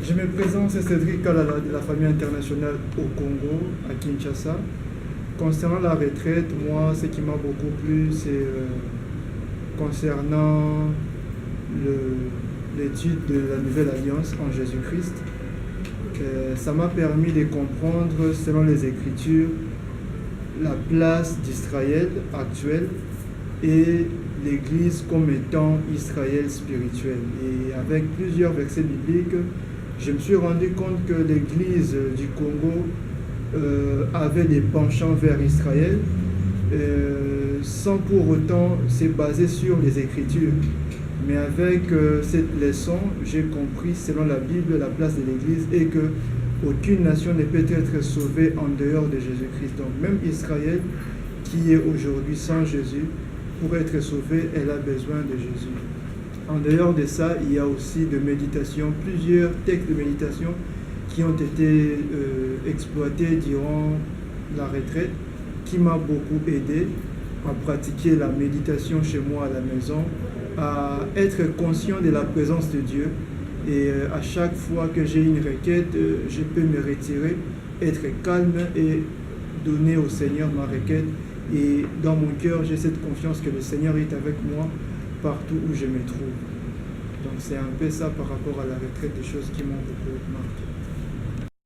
Je me présente, c'est Cédric Kalala de la famille internationale au Congo, à Kinshasa. Concernant la retraite, moi, ce qui m'a beaucoup plu, c'est concernant l'étude de la Nouvelle Alliance en Jésus-Christ. Ça m'a permis de comprendre, selon les Écritures, la place d'Israël actuelle et l'Église comme étant Israël spirituel. Et avec plusieurs versets bibliques, je me suis rendu compte que l'Église du Congo avait des penchants vers Israël, sans pour autant se baser sur les Écritures. Mais avec cette leçon, j'ai compris, selon la Bible, la place de l'Église et que aucune nation ne peut être sauvée en dehors de Jésus-Christ. Donc même Israël, qui est aujourd'hui sans Jésus, pour être sauvée, elle a besoin de Jésus. En dehors de ça, il y a aussi de méditation, plusieurs textes de méditation qui ont été exploités durant la retraite, qui m'a beaucoup aidé à pratiquer la méditation chez moi à la maison, à être conscient de la présence de Dieu. Et à chaque fois que j'ai une requête, je peux me retirer, être calme et donner au Seigneur ma requête. Et dans mon cœur, j'ai cette confiance que le Seigneur est avec moi partout où je me trouve. Donc c'est un peu ça par rapport à la retraite, des choses qui m'ont beaucoup marqué.